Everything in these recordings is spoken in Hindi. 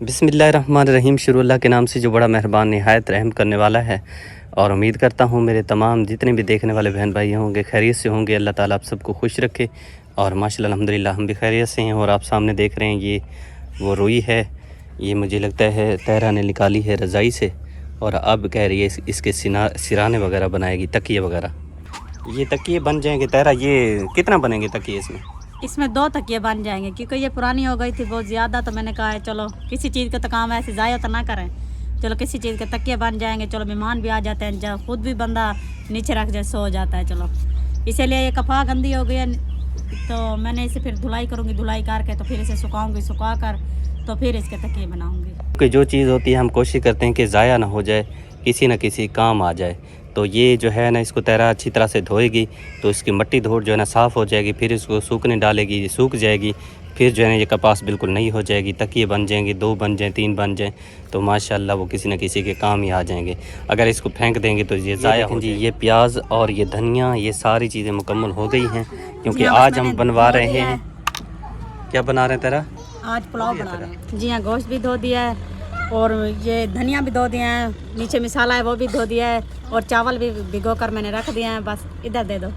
बिस्मिल्लाहिर्रहमानिर्रहीम। शुरू अल्लाह के नाम से जो बड़ा मेहरबान निहायत रहम करने वाला है। और उम्मीद करता हूँ मेरे तमाम जितने भी देखने वाले बहन भाई होंगे खैरियत से होंगे। अल्लाह ताला आप सबको खुश रखे और माशाल्लाह अल्हम्दुलिल्लाह हम भी खैरियत से हैं। और आप सामने देख रहे हैं ये वो रुई है, ये मुझे लगता है तहरा ने निकाली है रज़ाई से और अब कह रही है इसके सिराने वगैरह बनाएगी, तकिए वगैरह। ये तकिए बन जाएंगे तहरा, ये कितना बनेंगे तकिए इसमें? इसमें 2 तकिए बन जाएंगे क्योंकि ये पुरानी हो गई थी बहुत ज़्यादा, तो मैंने कहा है चलो किसी चीज़ का तो काम ऐसे ज़ाया तो ना करें, चलो किसी चीज़ के तकिए बन जाएंगे। चलो मेहमान भी आ जाते हैं, जब खुद भी बंदा नीचे रख जाए सो जाता है। चलो इसीलिए ये कपा गंदी हो गई है तो मैंने इसे फिर धुलाई करूँगी, धुलाई करके तो फिर इसे सुखाऊँगी, सुखा कर तो फिर इसके तकिए बनाऊँगी। क्योंकि जो चीज़ होती है हम कोशिश करते हैं कि ज़ाया ना हो जाए, किसी न किसी काम आ जाए। तो ये जो है ना इसको तहरा अच्छी तरह से धोएगी तो इसकी मट्टी धूड़ जो है ना साफ़ हो जाएगी, फिर इसको सूखने डालेगी, ये सूख जाएगी, फिर जो है ना ये कपास बिल्कुल नई हो जाएगी, तकिए बन जाएंगे, 2 बन जाएँ, 3 बन जाएँ तो माशाल्लाह वो किसी न किसी के काम ही आ जाएंगे। अगर इसको फेंक देंगे तो ये ज़ाया हो जाएगी। ये प्याज और ये धनिया ये सारी चीज़ें मुकम्मल हो गई हैं क्योंकि आज हम बनवा रहे हैं। क्या बना रहे हैं तेरा? आज पुलाव बना रहे हैं। जी हाँ, गोश्त भी धो दिया है और ये धनिया भी धो दिया है, नीचे मसाला है वो भी धो दिया है और चावल भी भिगो कर मैंने रख दिया है। बस इधर दे दो।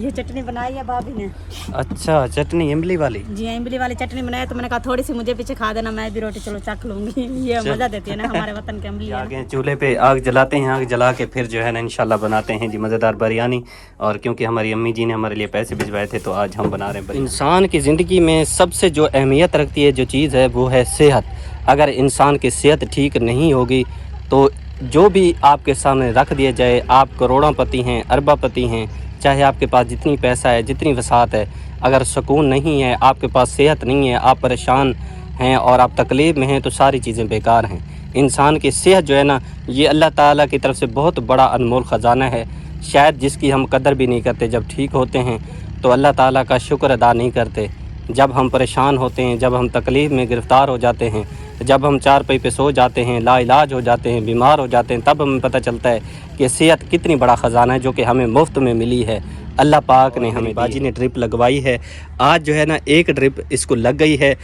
ये चटनी बनाई है भाभी ने। अच्छा, चटनी इमली वाली? जी हाँ, इमली वाली चटनी बनाई, तो मैंने कहा थोड़ी सी मुझे पीछे खा देना, मैं भी रोटी चलो चख लूँगी। ये मज़ा देती है ना हमारे वतन की इमली। आगे चूल्हे पे आग जलाते हैं, आग जला के फिर जो है ना इंशाल्लाह बनाते हैं जी मज़ेदार बिरयानी। और क्योंकि हमारी अम्मी जी ने हमारे लिए पैसे भिजवाए थे तो आज हम बना रहे हैं। इंसान की ज़िंदगी में सबसे जो अहमियत रखती है जो चीज़ है वो है सेहत। अगर इंसान की सेहत ठीक नहीं होगी तो जो भी आपके सामने रख दिया जाए, आप करोड़ोंपति हैं, अरबापति हैं, चाहे आपके पास जितनी पैसा है, जितनी वसात है, अगर सुकून नहीं है, आपके पास सेहत नहीं है, आप परेशान हैं और आप तकलीफ़ में हैं तो सारी चीज़ें बेकार हैं। इंसान की सेहत जो है ना ये अल्लाह ताला की तरफ से बहुत बड़ा अनमोल ख़जाना है, शायद जिसकी हम कदर भी नहीं करते। जब ठीक होते हैं तो अल्लाह ताला का शुक्र अदा नहीं करते, जब हम परेशान होते हैं, जब हम तकलीफ़ में गिरफ़्तार हो जाते हैं, जब हम चारपाई पे सो जाते हैं, लाइलाज हो जाते हैं, बीमार हो जाते हैं, तब हमें पता चलता है कि सेहत कितनी बड़ा ख़जाना है जो कि हमें मुफ्त में मिली है। अल्लाह पाक ने हमें बाजी ने ड्रिप लगवाई है। आज जो है ना एक ड्रिप इसको लग गई है,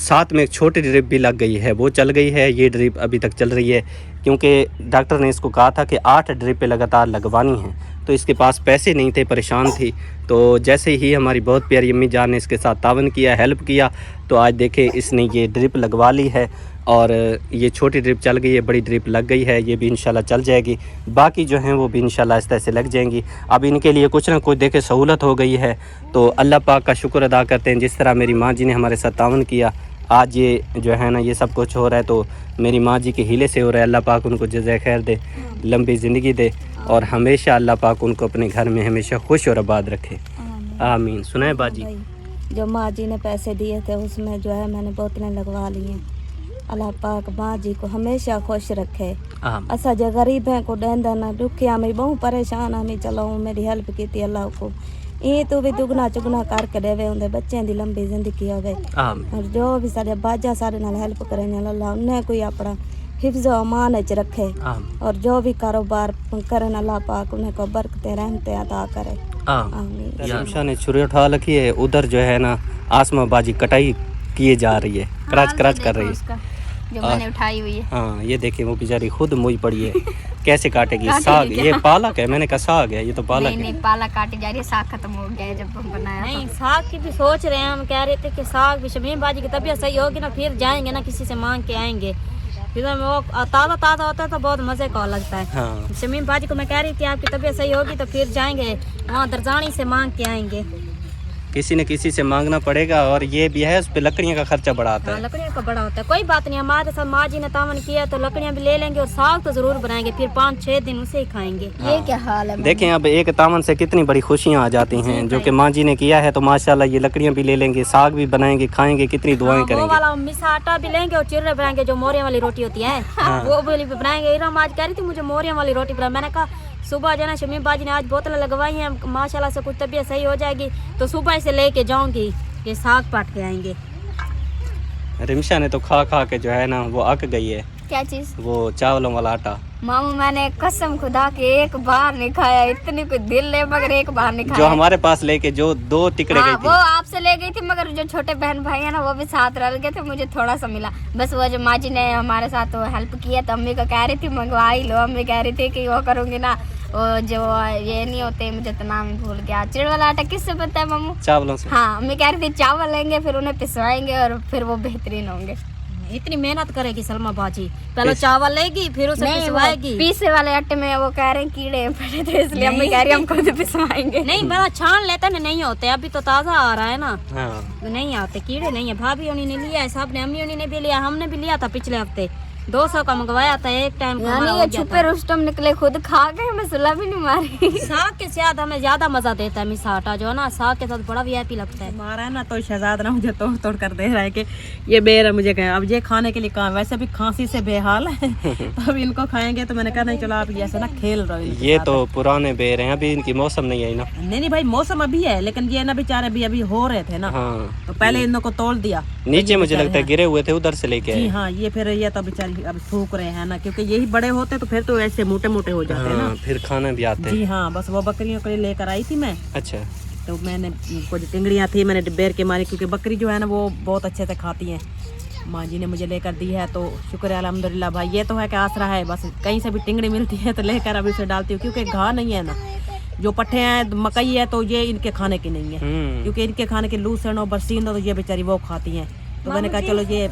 साथ में एक छोटी ड्रिप भी लग गई है, वो चल गई है। ये ड्रिप अभी तक चल रही है क्योंकि डॉक्टर ने इसको कहा था कि 8 ड्रिपें लगातार लगवानी हैं, तो इसके पास पैसे नहीं थे, परेशान थी। तो जैसे ही हमारी बहुत प्यारी अम्मी जान ने इसके साथ तावन किया, हेल्प किया, तो आज देखें इसने ये ड्रिप लगवा ली है और ये छोटी ड्रिप चल गई है, बड़ी ड्रिप लग गई है, ये भी इंशाल्लाह चल जाएगी। बाकी जो हैं वो भी इंशाल्लाह इस तरह से लग जाएंगी। अब इनके लिए कुछ ना कुछ देखे सहूलत हो गई है तो अल्लाह पाक का शुक्र अदा करते हैं। जिस तरह मेरी माँ जी ने हमारे साथ तावन किया, आज ये जो है ना ये सब कुछ हो रहा है तो मेरी माँ जी के हीले से हो रहा है। अल्लाह पाक उनको जज़ाए खैर दे, लंबी ज़िंदगी दे और हमेशा अल्लाह पाक उनको अपने घर में हमेशा खुश और आबाद रखे, आमीन। सुनाए बाजी? जो माँ जी ने पैसे दिए थे उसमें जो है मैंने बोतलें लगवा ली हैं। अल्लाह पाक माँ जी को हमेशा खुश रखे। असा जो गरीब हैं को डेंदा ना दुखिया में बहुत परेशान हमें, चलो मेरी हेल्प की थी अल्लाह को ये तो भी दुगना चुगना करके देवे उन्हें बच्चों की लंबी जिंदगी होवे। और जो भी सारे बाजा सारे नाल हेल्प करें अल्लाह उन्हें कोई अपना हिफ्ज़ अमान च रखे और जो भी कारोबार करन अल्लाह पाक उन्हें को बरकते रहमते अता करे, आमीन। शमशा ने छुरी उठा रखी है, उधर जो है ना आसमां बाजी कटाई किए जा रही है, कराच कराच कर रही है जो मैंने उठाई हुई है। हाँ ये देखिए वो बेचारी खुद मुई पड़ी है, कैसे काटेगी? साग, ये पालक है, मैंने कहा साग है, ये तो पालक है। नहीं पालक काटी जा रही है, साग खत्म हो गया है जब हम बनाया। नहीं साग की भी सोच रहे हैं, हम कह रहे थे कि साग भी शमीम बाजी की तबीयत सही होगी ना फिर जाएंगे ना, किसी से मांग के आएंगे, फिर वो ताज़ा ताज़ा होता है तो बहुत मज़े का लगता है। हाँ। शमीम बाजी को मैं कह रही थी आपकी तबीयत सही होगी तो फिर जाएंगे वहाँ दरजानी से मांग के आएंगे, किसी न किसी से मांगना पड़ेगा। और ये भी है उस पर लकड़ियाँ का खर्चा बड़ा आता है। लकड़ियों का बड़ा होता है, कोई बात नहीं, हमारे साथ माँ जी ने तावन किया तो लकड़ियाँ भी ले लेंगे और साग तो जरूर बनाएंगे, फिर 5-6 दिन उसे ही खाएंगे। ये क्या हाल है? देखें अब एक तावन से कितनी बड़ी खुशियाँ आ जाती हैं जो कि माँ जी ने किया है, तो माशाल्लाह ये लकड़ियाँ भी ले लेंगे, साग भी बनाएंगे, खाएंगे, कितनी दुआएं वो करेंगे। वाला मिसा आटा भी लेंगे और चिर्रे बनाएंगे, जो मोरिया वाली रोटी होती है वो भी बनाएंगे। इरम आज कह रही थी मुझे मोरिया वाली रोटी बना, मैंने कहा सुबह जो ना शमीम बाजी ने आज बोतलें लगवाई हैं, माशाल्लाह से कुछ तबीयत सही हो जाएगी तो सुबह से लेके जाऊंगी, ये साग पाट के आएंगे। रिमशा ने तो खा खा के जो है ना वो अक गई है। क्या चीज? वो चावलों वाला आटा। मामू मैंने कसम खुदा के एक बार नहीं खाया, इतनी कोई दिल है मगर एक बार नहीं खाया। जो हमारे पास लेके जो 2 टिकड़े हाँ, गई वो थी। आपसे ले गई थी मगर जो छोटे बहन भाई है ना वो भी साथ रह गए थे, मुझे थोड़ा सा मिला बस। वो जो माँ जी ने हमारे साथ वो हेल्प किया तो अम्मी को कह रही थी मंगवा ही लो, अम्मी कह रही थी कि वो करूंगी ना, वो जो ये नहीं होते, मुझे तो नाम ही भूल गया, चिड़ वाला आटा किससे बनता है मामू? चावलों से। हाँ, अम्मी कह रही थी चावल लेंगे फिर उन्हें पिसवाएंगे और फिर वो बेहतरीन होंगे। इतनी मेहनत करेगी सलमा बाजी, पहले चावल लेगी फिर उसे नहीं, वो पिसवाएगी। पीसे वाले आटे में वो कह रहे हैं कीड़े पड़े थे इसलिए अम्मी कह रही है हम खुद पिसवाएंगे। नहीं मेरा छान लेते ना, नहीं होते, अभी तो ताज़ा आ रहा है ना। हाँ। नहीं आते कीड़े, नहीं है। भाभी उन्हीं ने लिया है, सब ने, अम्मी उन्हीं ने भी लिया, हमने भी लिया था पिछले हफ्ते 200 का मंगवाया था एक टाइम का। यानी ये छुपे रुस्तम निकले, खुद खा गए, हमें सुला भी नहीं मारी। साग के साथ हमें ज्यादा मजा देता है मिसा आटा जो है ना, साग के साथ बड़ा वीआईपी लगता है। मारा है ना तो शहजाद ना मुझे तोड़ तोड़ कर दे रहा है कि ये बेर है, मुझे कहे अब ये खाने के लिए कहा, वैसे भी खांसी से बेहाल है तो अब इनको खाएंगे तो मैंने कहा नहीं चलो आप ऐसे ना खेल रहे हो इनके ये साथ। तो पुराने बेर हैं, अभी इनकी मौसम नहीं आई ना। नहीं भाई मौसम अभी है, लेकिन ये ना बेचारे अभी हो रहे थे ना, हाँ। तो पहले इन को तोड़ दिया। नीचे मुझे लगता है गिरे हुए थे, उधर से लेके जी आए। हाँ, ये फिर ये तो बेचारी अब सूख रहे हैं ना, क्योंकि यही बड़े होते तो फिर तो ऐसे मोटे मोटे हो जाते हैं हाँ, ना। फिर खाना भी आते जी हैं। हाँ, बस वो बकरियों के लिए लेकर आई थी मैं, अच्छा। तो मैंने कुछ टिंगड़ियाँ थी मैंने बेर के मारी, क्योंकि बकरी जो है ना वो बहुत अच्छे से खाती हैं। माँ जी ने मुझे लेकर दी है तो शुक्र है अल्हम्दुलिल्लाह भाई। ये तो है कि आसरा है, बस कहीं से भी टिंगड़ी मिलती है तो लेकर अभी उसे डालती हूँ, क्योंकि घाह नहीं है ना, जो पट्टे हैं मकई है तो ये इनके खाने की नहीं है, क्योंकि इनके खाने की लूसन और बरसीन तो ये बेचारी वो खाती हैं। तो मैंने कहा चलो ये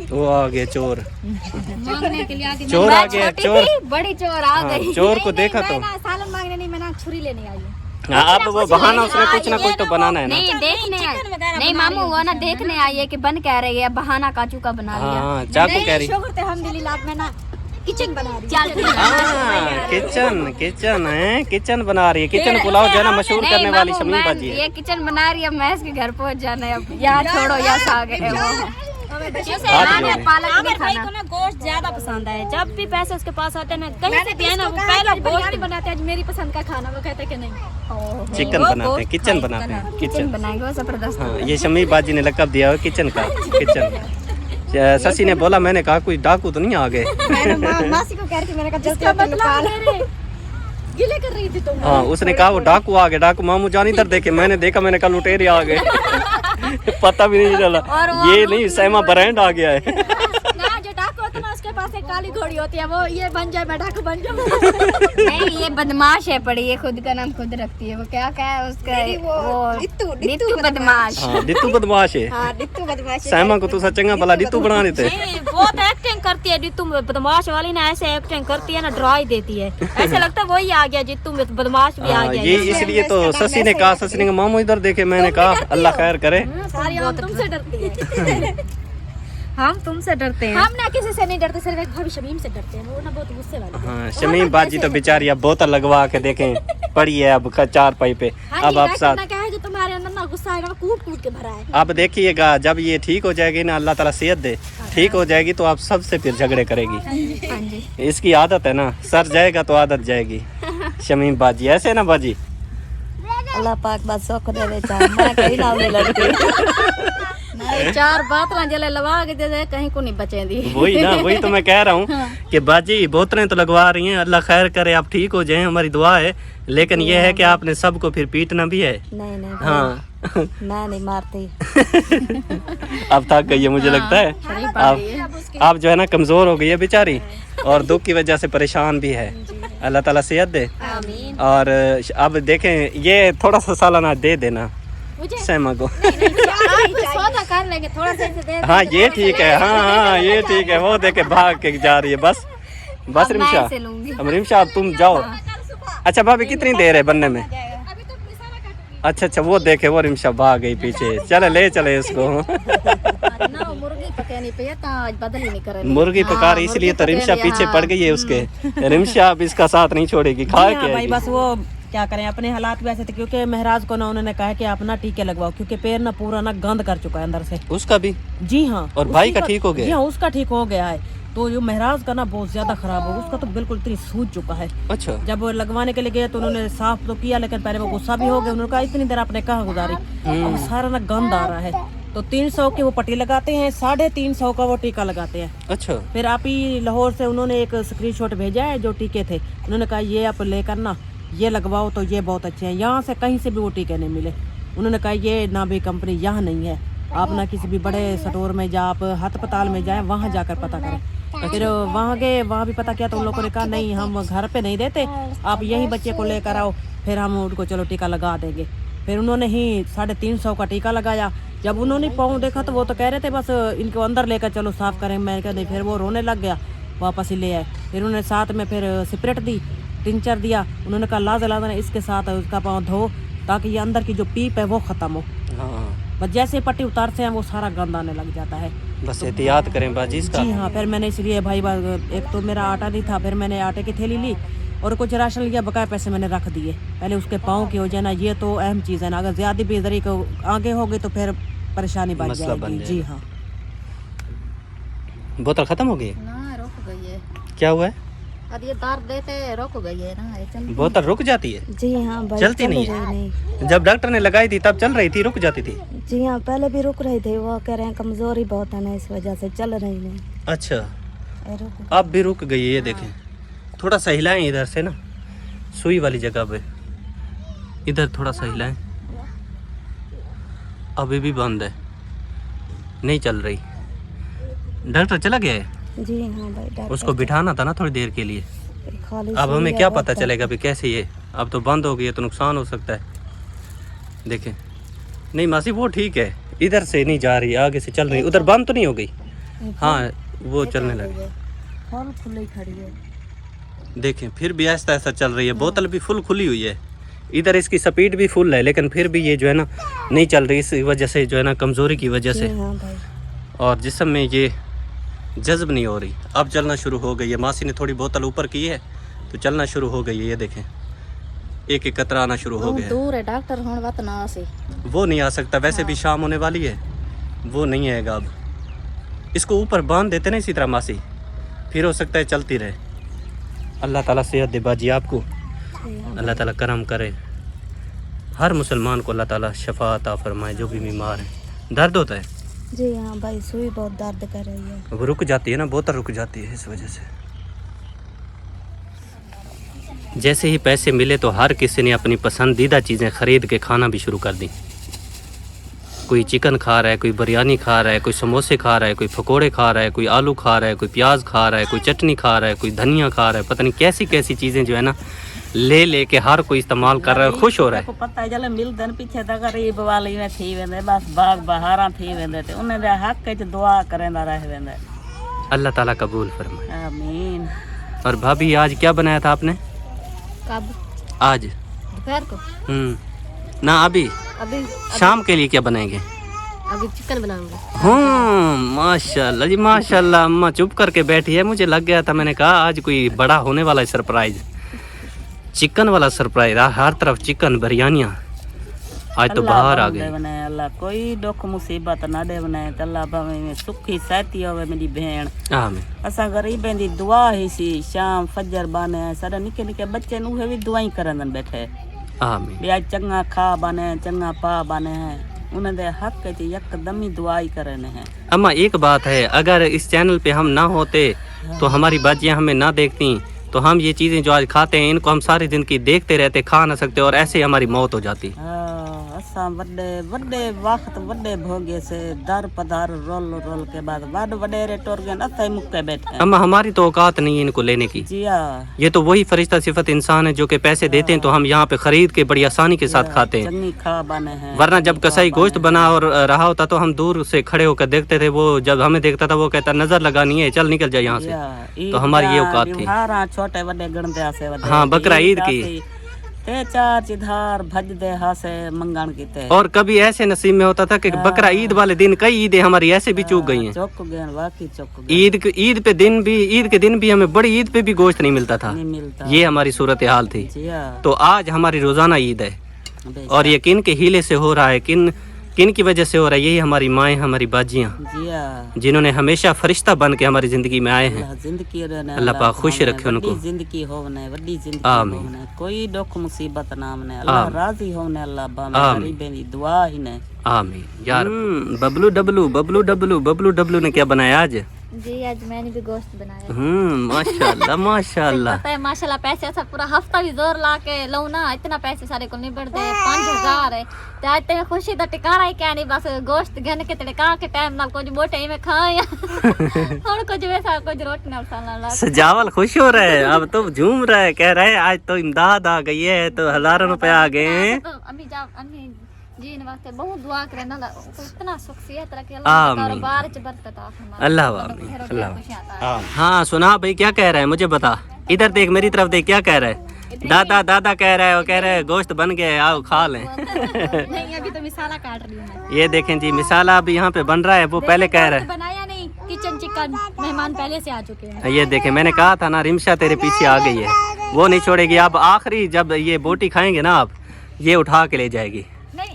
वो आ गए चोर। मांगने के लिए आगे चोर आ गए, चोर। बड़ी चोर आ हाँ, गई। चोर को देखा तो। सालन मांगने नहीं, मैं ना छुरी लेने आई हूँ। हाँ, अब वो बहाना उसने कुछ ना कुछ तो बनाना है ना। नहीं देखने नहीं मामू, वो ना देखने आई है कि बन कह रही है, बहाना काचू का बना लिया। हाँ, चाकू कह रही। शुक्र थे अल्हम्दुलिल्लाह में ना किचन बना रही। चल ठीक है। हाँ, किचन है, किचन बना रही है। किचन पुलाव जो है ना मशहूर नहीं, करने वाली मामू, शमीम बाजी है। ये किचन बना रही है, मैं इसके घर पहुंच जाना है अब। यहाँ छोड़ो, यहाँ साग है वो। पालक नहीं भाई खाना। को ना गोश्त ज्यादा पसंद है, जब भी पैसे उसके पास आते हैं ना कहीं से भी है ना, वो पहला गोश्त बनाते हैं। मेरी पसंद का खाना वो कहते हैं कि नहीं, चिकन बनाते हैं, किचन बनाते हैं, किचन किचन। बनाएंगे वो जबरदस्त। हाँ, ये शमीम बाजी ने लकब दिया है किचन का, किचन। शशि ने बोला, मैंने कहा कोई डाकू तो नहीं आ गए। मासी को कह रही थी, मैंने कहा जल्दी गिले कर रही थी तुम। हाँ, उसने कहा वो डाकू आ गए, डाकू। मामू जान इधर देखे, मैंने देखा, मैंने कहा लुटेरे आ गए। पता भी नहीं चला, ये नहीं सहमा ब्रांड आ गया है। ना जो डाकू होता है ना उसके पास एक काली घोड़ी होती है, वो ये बन जाए मैं डाकू बन जाऊँ। नहीं, ये बदमाश है पड़ी, ये खुद का नाम खुद रखती है। वो क्या है उसका, वो डित्तू बदमाश। हाँ, डित्तू बदमाश है। हाँ, डित्तू बदमाश। सहमा को तो चंगा भला डित्तू बना देते। नहीं, बहुत एक्टिंग करती है जितू बदमाश वाली ना, ऐसे एक्टिंग करती है ना, डरा ही देती है। ऐसे लगता है वही आ गया, जितू बदमाश भी आ हाँ, गया। ये इसलिए तो शशि ने कहा, शशि ने कहा मामू इधर देखे, मैंने कहा अल्लाह खैर करे। सारी हम तुमसे डरती है। हम तुमसे डरते हैं। हम ना किसी से नहीं डरते, सिर्फ एक भाभी शमीम से डरते हैं, वो ना बहुत गुस्से वाली है। हाँ, शमीम बाजी तो बेचारी अब बोतल लगवा के देखें पड़ी है अब 4 पाई पे। अब आप साथ क्या है जो तुम्हारे अंदर ना गुस्सा आएगा, कूट कूट के भरा है। आप देखिएगा, जब ये ठीक हो जाएगी ना, अल्लाह ताला सेहत दे, ठीक हो जाएगी तो आप सबसे फिर झगड़े करेगी। इसकी आदत है ना, सर जाएगा तो आदत जाएगी। शमीम बाजी ऐसे ना बाजी। अल्लाह पाक बस सुख दे दे, चाहे मैं कहीं ना नहीं लड़ती। चार बातला जले लगा के दे दे, कहीं को नहीं बचेंदी। वही ना, वही तो मैं कह रहा हूँ कि बाजी बोतलें तो लगवा रही हैं, अल्लाह खैर करे, आप ठीक हो जाएं, हमारी दुआ है। लेकिन ये है कि आपने सबको फिर पीटना भी है। नहीं नहीं हाँ। मैं नहीं मारती। अब थक गई है मुझे लगता है। आप जो है ना कमजोर हो गई है बेचारी, और दुख की वजह से परेशान भी है। अल्लाह ताला सेहत दे। और अब देखें, ये थोड़ा सा सालाना दे देना सहमा को। सौदा कर लेंगे थोड़ा सा दे। हाँ, ये ठीक है। हाँ, ये ठीक है। वो देखे भाग के जा रही है। बस रिमशा, अब रिमशा अब तुम जाओ। अच्छा भाभी, कितनी देर है बनने में? अच्छा, वो देखे, वो रिमशा भाग गई पीछे। चले ले चले उसको। मुर्गी पकानी पे आज बदल ही नहीं करे। मुर्गी पका रही, इसलिए तो रिमशा पीछे पड़ गई है उसके। रिमशा अब इसका साथ नहीं छोड़ेगी, खा हाँ के भाई, आएगी। बस वो क्या करें, अपने हालात वैसे थे, क्योंकि महराज को ना उन्होंने कहा कि आप ना टीके लगवाओ, क्योंकि पैर ना पूरा ना गंद कर चुका है अंदर से। उसका भी? जी हाँ। और भाई का ठीक हो गया? जी हाँ, उसका ठीक हो गया है। तो जो महराज का ना बहुत ज्यादा खराब हो, उसका तो बिल्कुल इतनी सूज चुका है। अच्छा। जब वो लगवाने के लिए गए तो उन्होंने साफ तो किया, लेकिन पहले वो गुस्सा भी हो गया। उन्होंने कहा इतनी देर आपने कहाँ गुजारी, अब सारा ना गंद आ रहा है। तो 300 की वो पट्टी लगाते हैं, 350 का वो टीका लगाते हैं। अच्छा। फिर आप ही लाहौर से उन्होंने एक स्क्रीनशॉट भेजा है जो टीके थे, उन्होंने कहा ये आप लेकर ना ये लगवाओ तो ये बहुत अच्छे हैं। यहाँ से कहीं से भी वो टीके नहीं मिले। उन्होंने कहा ये ना भी कंपनी यहाँ नहीं है, आप ना किसी भी बड़े स्टोर में जा, आप अस्पताल में जाएं, वहाँ जाकर पता करें। फिर वहाँ गए, वहाँ भी पता किया तो उन लोगों ने कहा नहीं हम घर पे नहीं देते, आप यही बच्चे को लेकर आओ, फिर हम उनको चलो टीका लगा देंगे। फिर उन्होंने ही 350 का टीका लगाया। जब उन्होंने पाँव देखा तो वो तो कह रहे थे बस इनको अंदर लेकर चलो साफ़ करें। मैं कहा नहीं, फिर वो रोने लग गया, वापस ही ले आए। फिर उन्होंने साथ में फिर सिपरेट दी, टिंचर दिया। उन्होंने कहा लाजला इसके साथ उसका पाँव धो ताकि ये अंदर की जो पीप है वो ख़त्म हो। हाँ। बस जैसे पट्टी उतारते हैं वो सारा गंद आने लग जाता है। बस एहतियात करें बाजी इसका। जी हाँ। फिर मैंने इसलिए भाई एक तो मेरा आटा नहीं था, फिर मैंने आटे की थैली ली और कुछ राशन लिया, बकाया पैसे मैंने रख दिए। पहले उसके पाँव की हो जाए ना, ये तो अहम चीज़ है ना। अगर ज़्यादा बेदरी को आगे हो गई तो फिर परेशानी बढ़ जाएगी। जी हाँ। बोतल खत्म हो गई? ना रुक गई है। क्या हुआ है? अब ये दर्द देते रुक गई है ना। बोतल रुक जाती है? जी हाँ भाई, चलती चल नहीं रही है? नहीं। जब डॉक्टर ने लगाई थी तब चल रही थी, रुक जाती थी? जी हाँ, पहले भी रुक रही थी, वो कह रहे हैं कमजोरी बहुत है ना, इस वजह से चल रही नहीं। अच्छा, रुक अब भी रुक गई है। ये देखें, थोड़ा सा हिलाएं इधर से ना, सुई वाली जगह पे इधर थोड़ा सा हिलाएं। अभी भी बंद है, नहीं चल रही। डॉक्टर चला गया है? जी हाँ भाई, डॉक्टर उसको बिठाना था ना थोड़ी देर के लिए। खाली अब हमें सुई क्या है, पता बहुत चलेगा भी कैसे ये, अब तो बंद हो गई है तो नुकसान हो सकता है। देखें, नहीं मासी वो ठीक है, इधर से नहीं जा रही, आगे से चल रही। उधर बंद तो नहीं हो गई? हाँ वो चलने लगी। फल खुली खड़ी है। देखें फिर भी ऐसा ऐसा चल रही है। बोतल भी फुल खुली हुई है, इधर इसकी स्पीड भी फुल है, लेकिन फिर भी ये जो है ना नहीं चल रही। इस वजह से जो है ना, कमज़ोरी की वजह से जी हाँ भाई। और जिस्म में ये जज्ब नहीं हो रही। अब चलना शुरू हो गई है। मासी ने थोड़ी बोतल ऊपर की है तो चलना शुरू हो गई है। ये देखें, एक एक कतरा आना शुरू हो गया। दूर है डॉक्टर होने बात ना से वो नहीं आ सकता, वैसे भी शाम होने वाली है, वो नहीं आएगा। अब इसको ऊपर बांध देते ना इसी तरह मासी, फिर हो सकता है चलती रहे। अल्लाह ताला सेहत दे बाजी आपको, अल्लाह ताला करम करे। हर मुसलमान को अल्लाह ताला शफा अता फरमाए जो भी बीमार है। दर्द होता है? जी हाँ भाई, सुई बहुत दर्द कर रही है। वो रुक जाती है ना, बोतल रुक जाती है इस वजह से। जैसे ही पैसे मिले तो हर किसी ने अपनी पसंदीदा चीज़ें ख़रीद के खाना भी शुरू कर दी। कोई चिकन खा रहा है, कोई बिरयानी खा रहा है, कोई समोसे खा रहा है, कोई पकोड़े खा रहा है, कोई आलू खा रहा है, कोई प्याज खा रहा है, कोई चटनी खा रहा है, कोई धनिया खा रहा है। पता नहीं कैसी कैसी चीज़ें जो है ना ले के हर कोई इस्तेमाल कर रहा है, खुश हो रहा है। पता है जले मिलते न पीछे तो गरीब वाली में थी वेंदे, बस बाग बहारा थी वेंदे ते उन्हें दे हक के दुआ करेंदा रह वेंदे। अल्लाह ताला कबूल फरमाए, आमीन। और भाभी आज क्या बनाया था आपने? कब? आज दोपहर को? ना अभी अभी शाम के लिए क्या बनाएंगे? अभी चिकन बनाऊंगा। हाँ माशाल्लाह जी माशाल्लाह। अम्मा चुप करके बैठी है, मुझे लग गया था, मैंने कहा आज कोई बड़ा होने वाला है सरप्राइज, चिकन वाला सरप्राइज। हर तरफ चिकन बिरयानियाँ, आज तो बाहर आ गए। बनाए अल्लाह कोई दुख मुसीबत ना दे बनाए, अल्लाह भावे सुखी सहती होवे मेरी भेण। आमीन। असां गरीबें दी दुआ ही सी, शाम फजर बाने साडे निके निके बच्चे नु भी दुआई करन बैठे। आमीन। भी आज चंगा खा बने, चंगा पा बने हैं, उन्हें दे हक च यकदम ही दुआई करने हैं। अम्मा एक बात है, अगर इस चैनल पे हम ना होते तो हमारी बाजियाँ हमें ना देखती तो हम ये चीज़ें जो आज खाते हैं इनको हम सारी जिंदगी देखते रहते, खा ना सकते, और ऐसे ही हमारी मौत हो जाती। असां वड्डे वड्डे वक्त वड्डे भोगे से दर पदार रोल रोल के बाद वड वडेरे टोर गए असां मुक्के बैठे। अम्मा हमारी तो औकात नहीं है इनको लेने की। जी हाँ। ये तो वही फरिश्ता सिफत इंसान है जो कि पैसे देते हैं तो हम यहाँ पे खरीद के बड़ी आसानी के साथ खाते हैं। चंगी खा बने हैं। वरना जब कसाई गोश्त बना और रहा होता तो हम दूर से खड़े होकर देखते थे, वो जब हमें देखता था वो कहता नजर लगानी है, चल निकल जाए यहाँ से। तो हमारी ये औकात थी। छोटे वड्डे गणते आसे वड्डे। हाँ, बकरा ईद की ते चार चिधार भज दे हासे मंगण कीते। और कभी ऐसे नसीब में होता था कि बकरा ईद वाले दिन कई ईदें हमारी ऐसे भी चूक गई हैं। चौक गए वाकई चौक गए। ईद के दिन भी हमें बड़ी ईद पे भी गोश्त नहीं मिलता था। नहीं मिलता। ये हमारी सूरत हाल थी। जी हाँ। तो आज हमारी रोजाना ईद है और ये किन के हीले से हो रहा है, किन किन की वजह से हो रहा है? यही हमारी माएँ, हमारी बाजियाँ, जी हाँ, जिन्होंने हमेशा फरिश्ता बन के हमारी ज़िंदगी में आए हैं। जिंदगी अल्लाह पाक खुश रखे उनको। जिंदगी होने वड्डी जिंदगी आमीन। होने कोई दुख मुसीबत ना होने अल्लाह आमीन। राजी होने अल्लाह बा आमीन। गरीबें दी दुआ ही ने। आमीन यार। बबलू डबलू, बबलू डबलू, बबलू डबलू ने क्या बनाया आज? जी आज मैंने भी गोश्त बनाया। माशाल्लाह माशाल्लाह। पता है माशाल्लाह पैसे ऐसा पूरा हफ्ता भी जोर ला के लऊं ना इतना पैसे सारे को निबड़ दे 5000 है ते आज ते खुशी दा टिकारा ही क्या नहीं बस गोश्त घन के तड़का के टाइम नाल कुछ मोटे में खाया और कुछ वैसा कुछ रोटी नाल साला ला। सजावल खुश हो रहा है, अब तो झूम रहा है, कह रहा है आज तो इमदाद आ गई है, तो हजारों रुपए आ गए हैं। तो अम्मी जा अम्मी जी ने वास्ते बहुत दुआ करे ना इतना शख्सियत रखे आमीन। अल्लाह कारोबार च बरकत आखे अल्लाह आमीन, अल्लाह। हाँ सुना भाई, क्या कह रहा है मुझे बता, इधर देख, मेरी तरफ देख, क्या कह रहा है? दादा दादा कह रहा है, वो कह रहा है गोश्त बन गया, आओ खा लें। नहीं अभी तो मिसाला काट रही हूं मैं। ये देखें जी, मिसाला अभी यहाँ पे बन रहा है, वो पहले कह रहा है। बनाया नहीं किचन चिकन, मेहमान पहले से आ चुके हैं। ये देखें, मैंने कहा था ना रिमशा तेरे पीछे आ गई है, वो नहीं छोड़ेगी। अब आखिरी जब ये बोटी खाएंगे ना आप, ये उठा के ले जाएगी।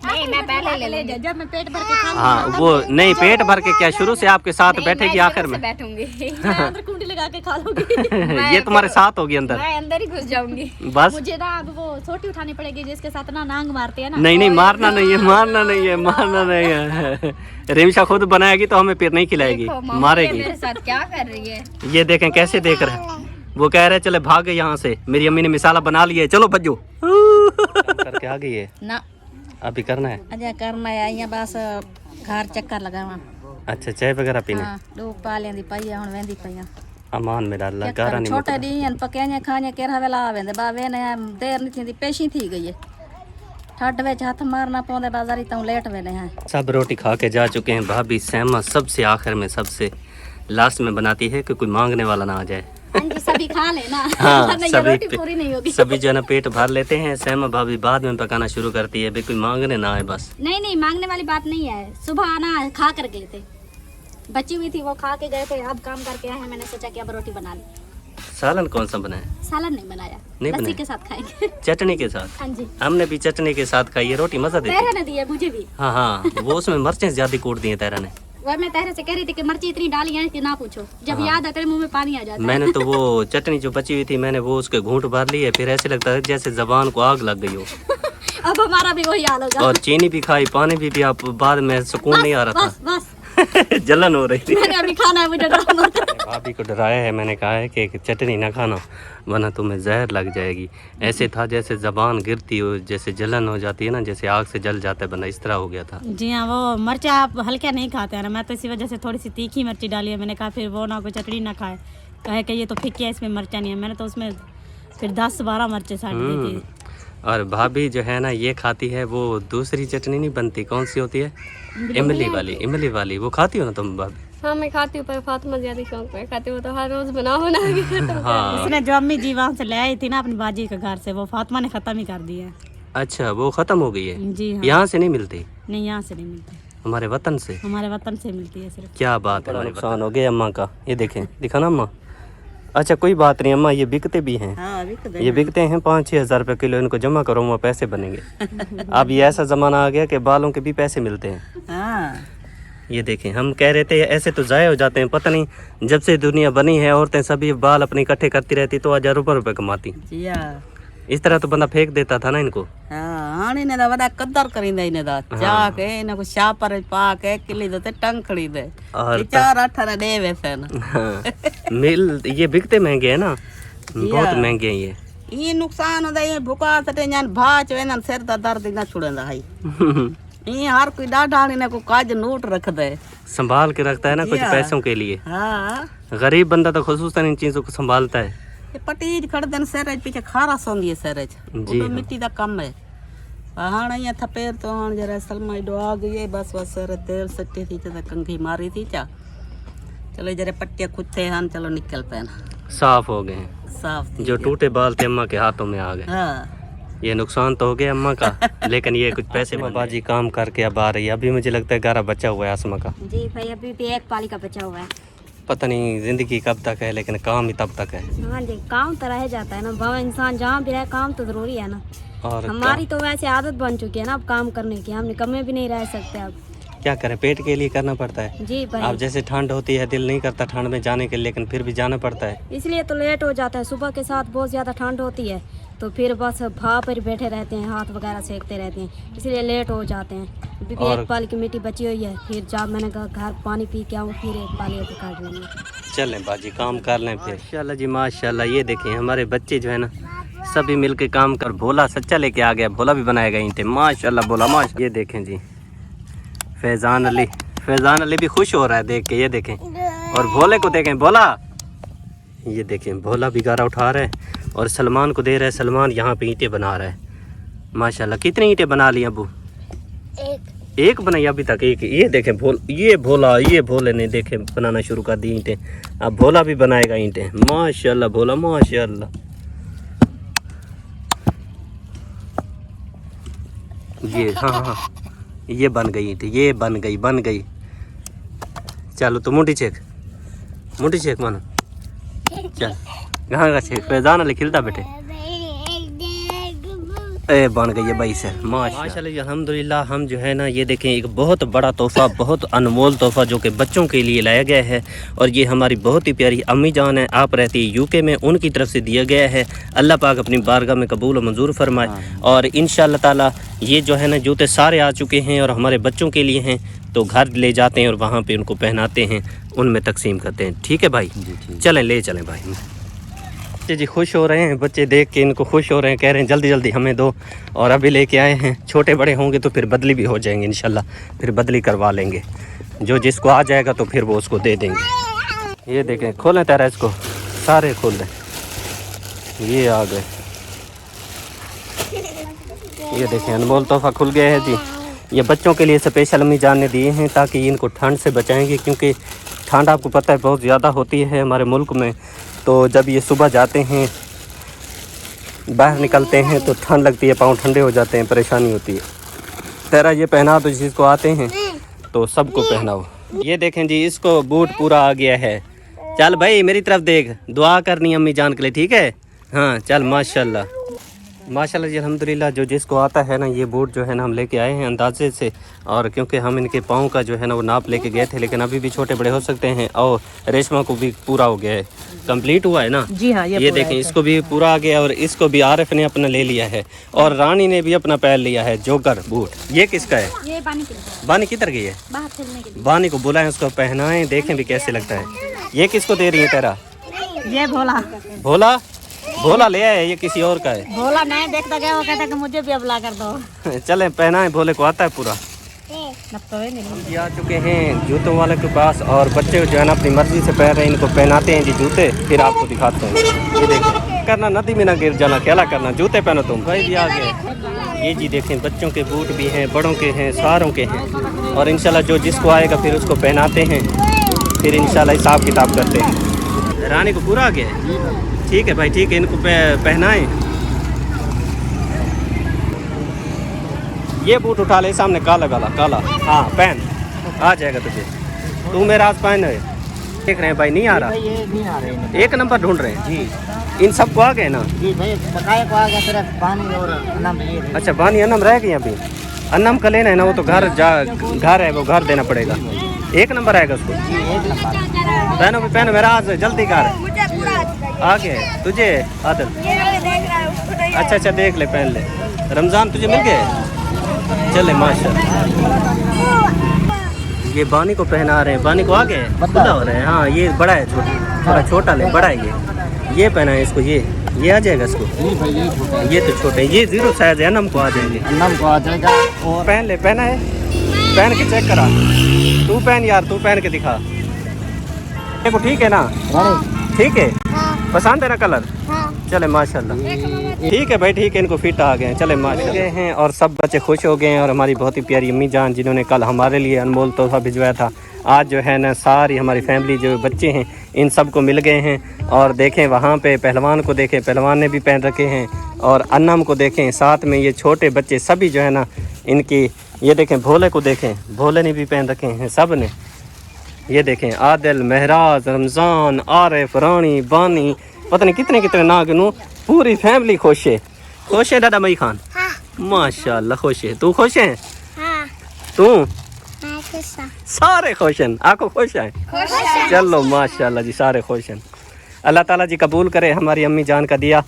नहीं मैं पहले ले जब मैं पेट भर के खा हाँ वो नहीं, पेट भर के क्या, शुरू से आपके साथ बैठेगी आखिर में। बैठूंगी मैं अंदर कुंडी लगा के खा लूंगी। ये तुम्हारे साथ होगी अंदर, मैं अंदर ही घुस जाऊंगी। बस मुझे ना अब वो छोटी उठानी पड़ेगी जिसके साथ ना नांग मारते हैं ना। नहीं नहीं, मारना नहीं है, मारना नहीं है, मारना नहीं है। रिमशा खुद बनाएगी तो हमें फिर नहीं खिलाएगी, मारेगी। मेरे साथ क्या कर रही है? ये देखें कैसे देख रहे हैं, वो कह रहे चले भागे यहाँ से, मेरी अम्मी ने मिसाला बना लिया है, चलो भज्जो। करके आ गई है ना अभी करना है। अजय करना है यहाँ बस घर चक्कर लगावा। अच्छा चाय वगैरह पीने? हाँ लोग पालियां दी पई हुन वेंदी पई अमान मेरा अल्लाह गारा नहीं छोटे दी पकाइयां खाइयां केरा वेला आवेंदे बावे ने देर नहीं थी पेशी थी गई है ठंड विच हाथ मारना पौंदे बाजारी तो लेट वेले हैं। सब रोटी खा के जा चुके हैं। भाभी सहमा सबसे आखिर में, सबसे लास्ट में बनाती है कि कोई मांगने वाला ना आ जाए। सभी खा लेना। हाँ नहीं, सभी रोटी पूरी नहीं होगी। सभी जो है ना पेट भर लेते हैं। सहमा भाभी बाद में पकाना शुरू करती है, भाई कोई मांगने ना आए बस। नहीं मांगने वाली बात नहीं है। सुबह आना खा कर गए थे, बची हुई थी वो खा के गए थे, अब काम करके आए हैं, मैंने सोचा कि अब रोटी बना ली। सालन कौन सा बनाया? सालन नहीं बनाया, नहीं लस्सी बनाया? के साथ खाएंगे। चटनी के साथ? हाँ जी हमने भी चटनी के साथ खाई है, रोटी मजा देती तहरा है। ने दिया मुझे भी। हाँ हाँ, वो उसमें मिर्चें ज्यादा कूट दी है तहरा ने। वह मैं तहरे से कह रही थी कि मिर्ची इतनी डाली है कि ना पूछो, जब याद आता है मुंह में पानी आ जाता है। मैंने तो वो चटनी जो बची हुई थी, मैंने वो उसके घूंट भर ली है, फिर ऐसे लगता है जैसे जबान को आग लग गई हो। अब हमारा भी वही हाल होगा। और चीनी भी खाई, पानी भी पिया, बाद में सुकून नहीं आ रहा बस था। बस जलन हो रही थी। मैंने अभी खाना है, मुझे डर मत। भाभी को डराया है, मैंने कहा है कि चटनी ना खाना वरना तुम्हें जहर लग जाएगी। ऐसे था जैसे जबान गिरती हो, जैसे जलन हो जाती है ना, जैसे आग से जल जाता है बंदा, इस तरह हो गया था। जी हाँ, वो मिर्चा आप हल्का नहीं खाते हैं ना, मैं तो इसी वजह से थोड़ी सी तीखी मिर्ची डाली है। मैंने कहा फिर वो ना कोई चटनी ना खाए, कहे कि ये तो फिक्की है, इसमें मिर्चा नहीं है। मैंने तो उसमें फिर 10-12 मिर्चें साट दी थी। और भाभी जो है ना ये खाती है, वो दूसरी चटनी नहीं बनती, कौन सी होती है, इमली वाली। इमली वाली वो खाती हो ना तुम भाभी? हाँ मैं खाती हूँ, पर फातिमा ज्यादा शौक में खाती हूँ, तो हर रोज बना के खत्म। हाँ उसने जो अम्मी जी वहाँ से ले आई थी ना अपनी बाजी के घर से, वो फातिमा ने खत्म ही कर दिया है। अच्छा वो खत्म हो गई है? जी हाँ। यहाँ से नहीं मिलती? नहीं यहाँ से नहीं मिलती, हमारे वतन से। हमारे वतन से मिलती है सिर्फ। क्या बात है, नुकसान हो गया अम्मा का। ये देखें, दिखा ना अम्मा। अच्छा कोई बात नहीं अम्मा, ये बिकते भी हैं। हाँ ये बिकते हैं 5-6 हज़ार रुपये किलो। इनको जमा करो, वहाँ पैसे बनेंगे। अब ये ऐसा ज़माना आ गया कि बालों के भी पैसे मिलते हैं। हाँ ये देखें, हम कह रहे थे ऐसे तो ज़ाय हो जाते हैं, पता नहीं जब से दुनिया बनी है औरतें सभी बाल अपने इकट्ठे करती रहती तो हज़ारों रुपये कमाती। जी हाँ इस तरह तो बंदा फेंक देता था ना इनको। हाँ हाँ इन्हें दा वड़ा कदर करींदा इन्हें दा जाके इन्हें को शापर पा के किली दे टंखड़ी दे और 4-8 दे वैसे ना। हाँ, मिल ये बिकते महंगे हैं ना, बहुत महंगे हैं ये। ये नुकसान होता है, भूखा सटे जान भाच वेन सिर दा दर्द ना छुड़ेंदा है। ये हर कोई डाढ़ा ने को काज नोट रख दे, संभाल के रखता है ना कुछ पैसों के लिए। हाँ गरीब बंदा तो खुसूसन इन चीज़ों को संभालता है। ये पटीज खड़ देन सिर पीछे खारा सोंदी है सिर जी हाँ। मिट्टी दा कम है। हाँ ये थपेर तो हाँ जरा सलमा डो आ गई है, बस बस सिर तेल सट्टी थी तो कंघी मारी थी चा, चलो जरा पट्टिया खुदते हैं, चलो निकल पैन साफ हो गए हैं। साफ थी जो टूटे बाल थे अम्मा के हाथों में आ गए। हाँ ये नुकसान तो हो गया अम्मा का, लेकिन ये कुछ पैसे बाजी काम करके अब आ रही है। अभी मुझे लगता है 11 बच्चा हुआ है आसमा का। जी भाई अभी भी एक पाली का बचा हुआ है। पता नहीं जिंदगी कब तक है, लेकिन काम ही तब तक है। हाँ जी काम तो रह जाता है ना भाव, इंसान जहाँ भी रहे काम तो जरूरी है ना। और हमारी तो वैसे आदत बन चुकी है ना अब काम करने की, हम निकम्मे भी नहीं रह सकते अब। क्या करें, पेट के लिए करना पड़ता है। जी भाई, अब जैसे ठंड होती है, दिल नहीं करता ठंड में जाने के लिए, लेकिन फिर भी जाना पड़ता है। इसलिए तो लेट हो जाता है। सुबह के साथ बहुत ज़्यादा ठंड होती है तो फिर बस भाप पर बैठे रहते हैं, हाथ वगैरह सेकते रहते हैं, इसलिए लेट हो जाते हैं। क्योंकि और- एक पाली की मिट्टी बची हुई है, फिर जब मैंने कहा घर पानी पी के आऊँ फिर एक पाली अभी काट लेंगे। चलें बाजी, काम कर लें फिर। माशाल्लाह जी माशाल्लाह। ये देखें हमारे बच्चे जो है ना सभी मिलके काम कर। भोला सच्चा लेके आ गया, भोला भी बनाएगा ईंटें। माशाल्लाह भोला माशाल्लाह। ये देखें जी फैज़ान अली भी खुश हो रहा है देख के। ये देखें, और भोले को देखें, भोला, ये देखें भोला भी गारा उठा रहा है और सलमान को दे रहा है। सलमान यहाँ पे ईंटें बना रहा है माशाल्लाह। कितनी ईंटें बना ली अबू? एक बनाई अभी तक, एक। ये देखें ये भोले ने देखें बनाना शुरू कर दी ईंटें। अब भोला भी बनाएगा ईंटें। माशाल्लाह भोला माशाल्लाह। ये हाँ, ये बन गई ईंटें, ये बन गई। चलो तो मुंडी चेक मानो। चल कहाँ का चेक? फैज़ान अली खिलता बेटे। ए बन गई है भाई से माशाल्लाह। अल्हम्दुलिल्लाह हम जो है ना ये देखें एक बहुत बड़ा तोहफ़ा, बहुत अनमोल तोहफ़ा जो कि बच्चों के लिए लाया गया है। और ये हमारी बहुत ही प्यारी अम्मी जान है, आप रहती है यूके में, उनकी तरफ से दिया गया है। अल्लाह पाक अपनी बारगाह में कबूल और मंजूर फरमाए। और इंशाअल्लाह ताला ये जो है ना जूते सारे आ चुके हैं और हमारे बच्चों के लिए हैं, तो घर ले जाते हैं और वहाँ पे उनको पहनाते हैं, उनमें तकसीम करते हैं। ठीक है भाई? चलें ले चलें भाई। बच्चे जी खुश हो रहे हैं, बच्चे देख के इनको खुश हो रहे हैं, कह रहे हैं जल्दी जल्दी हमें दो। और अभी लेके आए हैं। छोटे बड़े होंगे तो फिर बदली भी हो जाएंगे इंशाल्लाह, फिर बदली करवा लेंगे। जो जिसको आ जाएगा तो फिर वो उसको दे देंगे। ये देखें, खोलें तेरा इसको, सारे खोल दें। ये आ गए, ये देखें अनमोल तोहफ़ा खुल गया है जी। ये बच्चों के लिए स्पेशल अम्मी जान ने दिए हैं ताकि इनको ठंड से बचाएंगे, क्योंकि ठंड आपको पता है बहुत ज़्यादा होती है हमारे मुल्क में। तो जब ये सुबह जाते हैं, बाहर निकलते हैं तो ठंड लगती है, पाँव ठंडे हो जाते हैं, परेशानी होती है। तेरा ये पहना तो जिसको आते हैं तो सबको पहनाओ। ये देखें जी इसको बूट पूरा आ गया है। चल भाई मेरी तरफ देख, दुआ करनी अम्मी जान के लिए, ठीक है? हाँ चल माशाल्लाह माशाल्लाह जी अल्हम्दुलिल्लाह। जो जिसको आता है ना ये बूट जो है ना हम लेके आए हैं अंदाजे से। और क्योंकि हम इनके पाँव का जो है ना वो नाप लेके गए थे, लेकिन अभी भी छोटे बड़े हो सकते हैं। और रेशमा को भी पूरा हो गया है, कंप्लीट हुआ है ना? जी हाँ, ये देखें इसको भी पूरा आ गया और इसको भी आरिफ ने अपना ले लिया है और रानी ने भी अपना पहन लिया है जोकर बूट। ये किसका है? ये बानी किधर गई है? बाहर खेलने के लिए। बानी को बुलाएं, उसको पहनाएं, देखें भी कैसे लगता है। ये किसको दे रही है तेरा? ये भोला भोला ले आए, ये किसी और का है। भोला नहीं देखता गया, वो कहता कि मुझे भी अब ला कर दो। चलें पहनाएं, भोले को आता है पूरा। ये आ चुके हैं जूतों वाले के पास और बच्चे जो है ना अपनी मर्जी से पहन रहे हैं, इनको पहनाते हैं जी जूते, फिर आपको दिखाते हैं। ये देखें, करना नदी में ना गिर जाना, क्या करना, जूते पहनो तुम। भाई जी आ गए। ये जी देखें बच्चों के बूट भी हैं, बड़ों के हैं, सारों के हैं। और इंशाल्लाह जो जिसको आएगा फिर उसको पहनाते हैं, फिर इंशाल्लाह हिसाब किताब करते हैं। रानी को पूरा आ गया है? ठीक है भाई ठीक है, इनको पहनाएं। ये बूट उठा ले, सामने काला काला। हाँ पहन, आ जाएगा तुझे। तू मेरा हाथ पहन है। देख रहे हैं भाई, नहीं आ रहा? ये नहीं आ रहे, एक नंबर ढूंढ रहे हैं जी इन सबको आ गए ना? जी भाई, पकाए को आ गया, सिर्फ पानी और अनम ये है। अच्छा बानी अन्नम रह गई अभी। अन्नम का लेना है ना, वो तो घर है, वो घर देना पड़ेगा। एक नंबर आएगा उसको। जी एक नंबर। पहनो भी पहनो, मेरा हाथ जल्दी कर। आ गए तुझे आदल? अच्छा देख ले, पहन ले। रमजान तुझे मिल गए? चले माशाल्लाह। ये बानी को पहना रहे हैं, बानी को आ गए, खुदा हो रहे हैं। हाँ ये बड़ा है, थोड़ा छोटा ले, बड़ा है ये पहना है इसको। ये आ जाएगा इसको? जी भाई ये छोटा है। ये तो छोटे, ये 0 साइज है, अनम को आ जाएंगे। अनम को आ जाएगा। और पहन ले, पहना है, पहन के चेक करा। तू पहन यार, तू पहन के दिखा। देखो ठीक है ना? ठीक है, पसंद है ना कलर? चले माशाल्लाह। ठीक है भाई ठीक है, इनको फिट आ गए हैं। चले माशाल्लाह हैं और सब बच्चे खुश हो गए हैं। और हमारी बहुत ही प्यारी अम्मी जान जिन्होंने कल हमारे लिए अनमोल तोहफा भिजवाया था, आज जो है ना सारी हमारी फैमिली जो बच्चे हैं इन सब को मिल गए हैं। और देखें वहाँ पे पहलवान को देखें, पहलवान ने भी पहन रखे हैं। और अन्नम को देखें, साथ में ये छोटे बच्चे सभी जो है ना इनकी, ये देखें भोले को देखें, भोले ने भी पहन रखे हैं सब ने। ये देखें आदिल, महराज, रमज़ान, आरिफ, रानी, बानी, पता नहीं कितने कितने ना गिनूं, पूरी फैमिली खुश है दादा मई खान। माशाल्लाह खुश है। तू खुश है? हाँ तू? मैं खुश हूँ। सारे खुश हैं। आको खुश हैं? चलो माशाल्लाह जी, सारे खुश हैं। अल्लाह ताला जी कबूल करे हमारी अम्मी जान का दिया।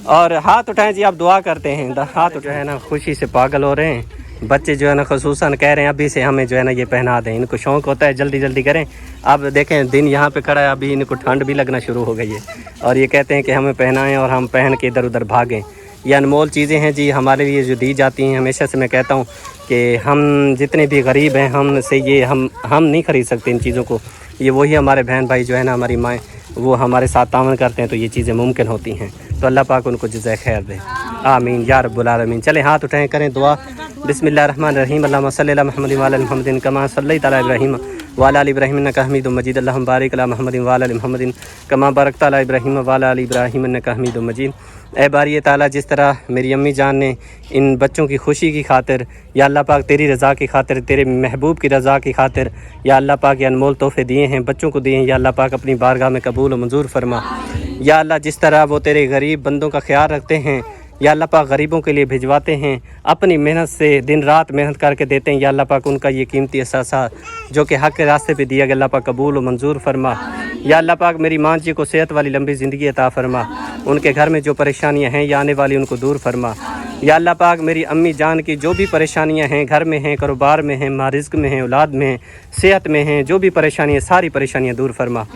और हाथ उठाएं जी, आप दुआ करते हैं। हाथ जो है ना खुशी से पागल हो रहे हैं बच्चे, जो है ना खुसूसन कह रहे हैं अभी से हमें जो है ना ये पहना दें। इनको शौक़ होता है जल्दी जल्दी करें। अब देखें दिन यहाँ पे खड़ा है, अभी इनको ठंड भी लगना शुरू हो गई है और ये कहते हैं कि हमें पहनाएं और हम पहन के इधर उधर भागें। ये अनमोल चीज़ें हैं जी हमारे लिए जो दी जाती हैं। हमेशा से मैं कहता हूँ कि हम जितने भी गरीब हैं हमसे ये हम नहीं ख़रीद सकते इन चीज़ों को। ये वही हमारे बहन भाई जो है ना, हमारी माएँ, वो हमारे साथ तावन करते हैं तो ये चीज़ें मुमकिन होती हैं। तो अल्लाह पाक उनको जज़ाए खैर दे, आमीन या रब्बुल आलमीन। चलें हाथ उठाएं, करें दुआ। बिस्मिल्लाहिर्रहमानिर्रहीम। अल्लाहुम्मा सल्लि अला मुहम्मदिन व अला मुहम्मदिन कमा सल्लैता अला इब्राहीम व अला आलि इब्राहीम इन्नका हमीदुम मजीद। अल्लाहुम्मा बारिक अला मुहम्मदिन व अला आलि मुहम्मदिन कमा बारकता अला इब्राहीम व अला आलि इब्राहीम इन्नका हमीदुम मजीद। ऐ बारी ताला, जिस तरह मेरी अम्मी जान ने इन बच्चों की खुशी की खातिर, या अल्लाह पाक तेरी रज़ा की खातिर, तेरे महबूब की रज़ा की खातिर, या अल्लाह पाक ये अनमोल तोहफ़े दिए हैं बच्चों को दिए हैं, या अल्लाह पाक अपनी बारगाह में कबूल और मंजूर फरमा। या अल्लाह जिस तरह वो तेरे गरीब बंदों का ख्याल रखते हैं, या अल्लाह पाक गरीबों के लिए भिजवाते हैं, अपनी मेहनत से दिन रात मेहनत करके देते हैं, या अल्लाह पाक उनका ये कीमती असासा जो कि हक़ के रास्ते पे दिया गया, अल्लाह पाक कबूल और मंजूर फरमा। या अल्लाह पाक मेरी माँ जी को सेहत वाली लंबी ज़िंदगी अता फरमा। उनके घर में जो परेशानियाँ हैं या आने वाली उनको दूर फरमा। या अल्लाह पाक मेरी अम्मी जान की जो भी परेशानियाँ हैं, घर में हैं, कारोबार में हैं, मारिज़्क़ में हैं, औलाद में हैं, सेहत में हैं, जो भी परेशानियाँ, सारी परेशानियाँ दूर फरमा।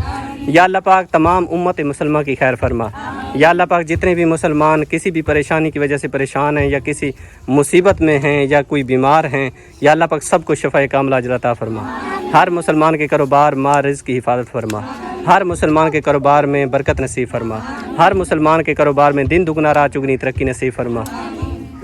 या अल्लाह पाक तमाम उम्मत मुसलमान की खैर फरमा। या अल्लाह पाक जितने भी मुसलमान किसी भी परेशानी की वजह से परेशान हैं, या किसी मुसीबत में हैं, या कोई बीमार हैं, या अल्लाह पाक सबको शफ़ाए कामिला अजर अता फरमा। हर मुसलमान के कारोबार माँ रिज़्क़ की हिफाजत फरमा। हर मुसलमान के कारोबार में बरकत नसीब फरमा। हर मुसलमान के कारोबार में दिन दुगना रात चुगनी तरक्की नसीब फरमा।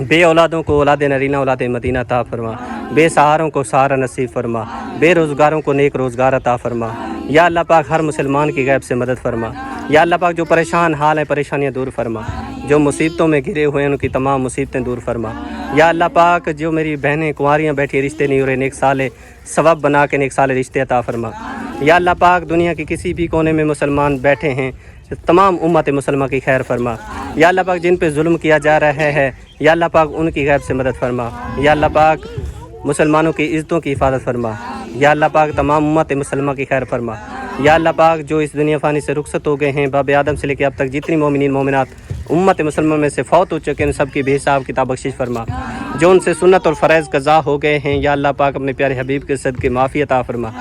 बे औलादों को औलाद नरीना औलाद मदीना अता फरमा। बेसहारों को सहारा नसीब फरमा। बेरोज़गारों को नेक रोज़गार अता फरमा। या अल्लाह पाक हर मुसलमान की गैब से मदद फरमा। या अल्लाह पाक जो परेशान हाल है परेशानियाँ दूर फरमा। जो मुसीबतों में घिरे हुए हैं उनकी तमाम मुसीबतें दूर फरमा। या अल्लाह पाक जो मेरी बहनें कुंवारियाँ बैठी रिश्ते नहीं हो रहे, नेक साले सबब बना के नेक साले रिश्ते अता फरमा। या अल्लाह पाक दुनिया के किसी भी कोने में मुसलमान बैठे हैं, तमाम उम्मत मुसलमान की खैर फरमा। या अल्लाह पाक जिन पे जुल्म किया जा रहा है, या अल्लाह पाक उनकी गैब से मदद फरमा। या अल्लाह पाक मुसलमानों की इज़्ज़तों की हिफाजत फरमा। या अल्लाह पाक तमाम उम्मत मुसलमान की खैर फरमा। या अल्लाह पाक जो इस दुनिया फ़ानी से रुखसत हो गए हैं, बाब आदम से लेकर अब तक जितनी मोमिनीन मोमिनात उम्मत मुसलमान में से फौत हो चुके हैं, उन सब की बेहिसाब किताब बख्शिश फरमा। जो उनसे सुन्नत और फ़रज़ कज़ा हो गए हैं, या अल्लाह पाक अपने प्यारे हबीब के सदक़े माफ़ी अता फरमा।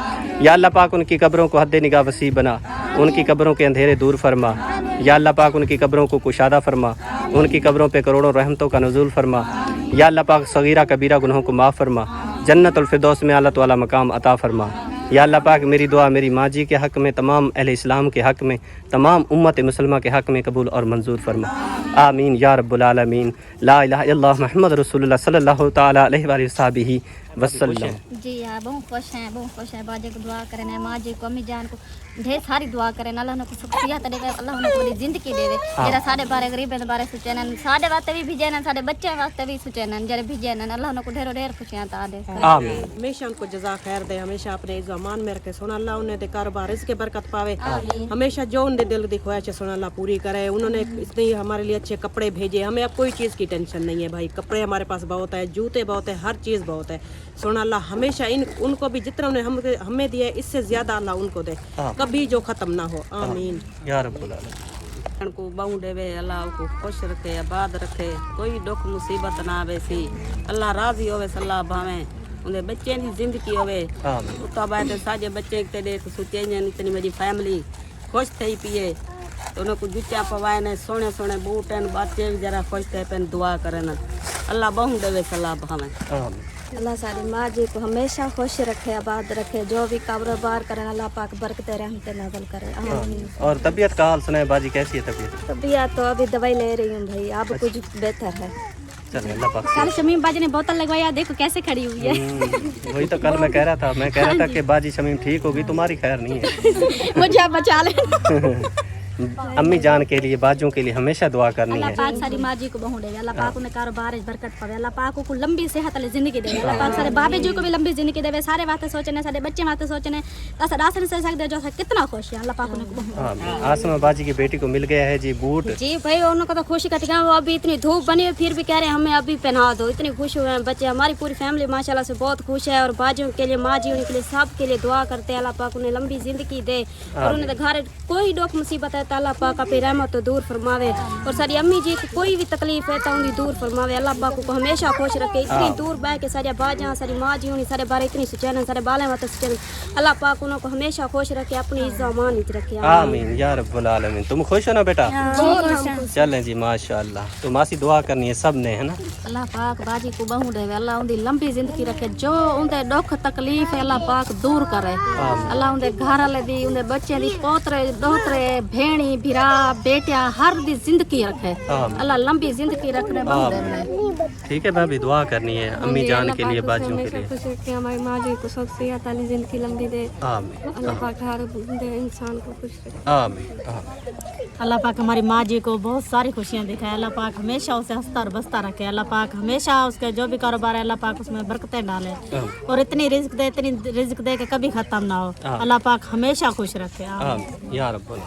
या अल्लाह पाक उनकी कब्रों को हद निगाह वसी बना। उनकी कब्रों के अंधेरे दूर फरमा। या अल्लाह पाक उनकी कब्रों को कुशादा फरमा। उनकी कब्रों पे करोड़ों रहमतों का नुज़ूल फरमा। या अल्लाह पाक सगीरा कबीरा गुनाहों को माफ़ फरमा। जन्नतुल फिरदौस में आला वाला मकाम अता फरमा। या अल्लाह पाक मेरी दुआ मेरी माँ जी के हक़ में, तमाम अहले इस्लाम के हक़ में, तमाम उम्मत मुसलमान के हक़ में कबूल और मंजूर फरमा। आमीन या रब्बुल आलमीन। ला इलाहा इल्लल्लाह मुहम्मद रसूलुल्लाह सल्लल्लाहु तआला अलैहि वसल्लम वसल्लम। जी यार बहुत खुश हैं बाजी को दुआ करें, माँ जी को अम्मी जान को ढेर सारी दुआ करें। अल्लाह ने कुछ सुखिया देवे, अल्लाह ने पूरी जिंदगी देवे। जरा साढ़े बारे गरीब बारे सुचे न, साढ़े वास्ते भी भेजे न, साढ़े बच्चे वास्ते भी सुचे न, जरे भेजे न, अल्लाह ने को ढेरों ढेर खुशियां ता दे। आमीन। हमेशा उनको जज़ा खैर दे, हमेशा अपने ज़मान में रखे। सुन अल्लाह उन्हें दे कारोबार रिज़्क़ बरकत पावे। हमेशा जो उनके दिल की ख्वाहिश है सुन अल्लाह पूरी करे। उन्होंने इतने हमारे लिए अच्छे कपड़े भेजे, हमें अब कोई चीज़ की टेंशन नहीं है भाई। कपड़े हमारे पास बहुत है, जूते बहुत है, हर चीज़ बहुत है। सुन अल्लाह हमेशा उनको भी जितना उन्हें हमें दिया इससे ज़्यादा अल्लाह उनको दे, कभी जो ख़त्म ना हो। आमीन या रब्बुल आलमीन। को बहु देवे, अल्लाह को खुश रखे, आबाद रखे, कोई दुख मुसीबत ना आवे सी। अल्लाह राज़ी होवे सल्ला भावे, उन्हें बच्चे की जिंदगी होवे। उता बैठे साजे बच्चे ते देख सुचे इतनी मेरी फैमिली खुश थी पिए, तो उन्हें कुछ जुचा पवाए ने सोने सोने बूट हैं, बच्चे भी जरा खुश थे पेन दुआ करे न। अल्लाह बहु देवे सल्ला भावे। अल्लाह सारी माँ जी को हमेशा खुश रखे, आबाद रखे, जो भी कारोबार करें अल्लाह पाक बरकत रहमत नाज़िल करे। आमीन। और तबीयत का हाल सुनाए बाजी, कैसी है तबीयत? तबीयत तो अभी दवाई ले रही हूँ भाई, अब कुछ बेहतर है। चलो अल्लाह पाक। कल शमीम बाजी ने बोतल लगवाया, देखो कैसे खड़ी हुई है। वही तो कल मैं कह रहा था कि बाजी शमीम ठीक होगी, तुम्हारी खैर नहीं है। मुझे आप बचा लेना। अम्मी जान के लिए, बाजों के लिए हमेशा दुआ करनी अल्लाह है। पाक सारी माँ जी को बहु देवे, अल्लाह पाक उन्हें कारोबार में बरकत पावे, अल्लाह पाक को लंबी सेहत वाली जिंदगी देवे, अल्लाह पाक सारे बाबे जी को भी लंबी जिंदगी देवे। सारे वास्ते सोचने, सारे बच्चे वास्ते सोचने, अस राशन से सकते जो कितना खुश है, अल्लाह पाक उन्हें बहु। आसमा बाजी की बेटी को मिल गया है जी बूट। जी भाई, उनको तो खुशी का ठिकाना, वो अभी इतनी धूप बनी है फिर भी कह रहे हैं हमें अभी पहना दो, इतनी खुश हुए हैं बच्चे। हमारी पूरी फैमिली माशाल्लाह से बहुत खुश है और बाजियों के लिए, माँ जी उनके लिए, सब के लिए दुआ करते हैं, अल्लाह पाक उन्हें लंबी जिंदगी दे और उन्हें घर कोई दुख मुसीबत है तो अल्लाह पाक अपनी रहमत तो दूर फरमावे और सारी अम्मी जी को कोई भी तकलीफ है तो उनकी दूर फरमावे, अल्लाह पाक को हमेशा खुश रखे। इतनी दूर बह के सारे बाजा, सारी माँ जी उन्हें सारे बारे इतनी सुचैन, सारे बाले मत सुचैन, अल्लाह पाक उनको हमेशा खुश रखे, अपनी इज्जत अमान रखे। आमीन या रब्बुल आलमीन। तुम खुश हो ना बेटा? चलें जी माशाल्लाह। तो मासी दुआ करनी है सब ने, है ना? अल्लाह पाक बाजी को बहु देवे, अल्लाह उनकी लंबी जिंदगी रखे, जो उनके दुख तकलीफ है अल्लाह पाक दूर करे, अल्लाह उनके घर वाले दी, उनके बच्चे दी, पोतरे दोतरे, भेणी भिरा बेटिया हर दी जिंदगी रखे, अल्लाह लंबी जिंदगी रखने बहु देवे। ठीक है भाभी, दुआ करनी है अम्मी जान के लिए, बाजियों के लिए। हमारी माँ जी को सब सेहत वाली जिंदगी लंबी दे, आमीन अल्लाह पाक हर इंसान को खुश रखे। आमीन। अल्लाह पाक हमारी माँ जी को बहुत सारी खुशियाँ दिखाए, अल्लाह पाक हमेशा उसे हंसता और बसता रखे, अल्लाह पाक हमेशा उसके जो भी कारोबार है अल्लाह पाक उसमें बरकतें डाले और इतनी रिज्क दे के कभी ख़त्म ना हो, अल्लाह पाक हमेशा खुश रखे। आमीन या रब्बुल।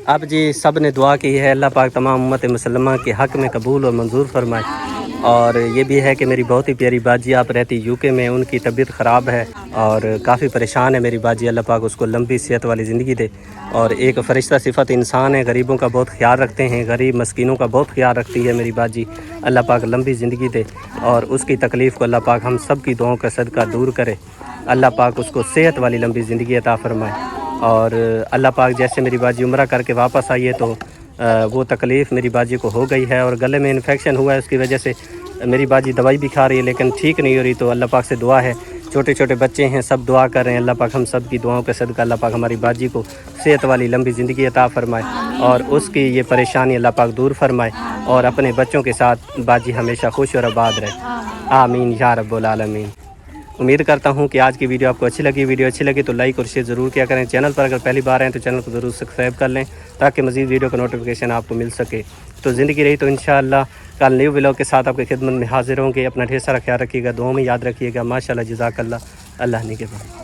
अब जी सब ने दुआ की है, अल्लाह पाक तमाम उम्मत मुसलमान के हक़ में कबूल और मंजूर फरमाए। और ये भी है कि मेरी बहुत ही प्यारी बाजी आप रहती यूके में, उनकी तबीयत ख़राब है और काफ़ी परेशान है मेरी बाजी, अल्लाह पाक उसको लंबी सेहत वाली ज़िंदगी दे। और एक फ़रिश्ता सिफत इंसान है, गरीबों का बहुत ख्याल रखते हैं, गरीब मस्किनों का बहुत ख्याल रखती है मेरी बाजी, अल्लाह पाक लंबी ज़िंदगी दे और उसकी तकलीफ़ को अल्लाह पाक हम सब की दुआओं का सदका दूर करे, अल्लाह पाक उसको सेहत वाली लंबी ज़िंदगी अता फरमाए। और अल्लाह पाक जैसे मेरी बाजी उम्रा करके वापस आई है तो वो तकलीफ़ मेरी बाजी को हो गई है और गले में इन्फेक्शन हुआ है, उसकी वजह से मेरी बाजी दवाई भी खा रही है लेकिन ठीक नहीं हो रही। तो अल्लाह पाक से दुआ है, छोटे छोटे बच्चे हैं सब दुआ कर रहे हैं, अल्लाह पाक हम सब की दुआओं के सदका अल्लाह पाक हमारी बाजी को सेहत वाली लंबी ज़िंदगी अता फरमाए और उसकी ये परेशानी अल्लाह पाक दूर फरमाए और अपने बच्चों के साथ बाजी हमेशा खुश और आबाद रहे। आमीन या रब्बुल आलमीन। उम्मीद करता हूँ कि आज की वीडियो आपको अच्छी लगी। वीडियो अच्छी लगी तो लाइक और शेयर ज़रूर किया करें। चैनल पर अगर पहली बार आएँ तो चैनल को ज़रूर सब्सक्राइब कर लें ताकि मज़ीद वीडियो का नोटिफिकेशन आपको मिल सके। तो ज़िंदगी रही तो इंशाअल्लाह कल न्यू व्लॉग के साथ आपकी खिदमत में हाजिर होंगे। अपना ढेर सारा ख्याल रखिएगा, दुआओं में याद रखिएगा। माशाअल्लाह, जज़ाकल्लाह, अल्लाह ने के बाद।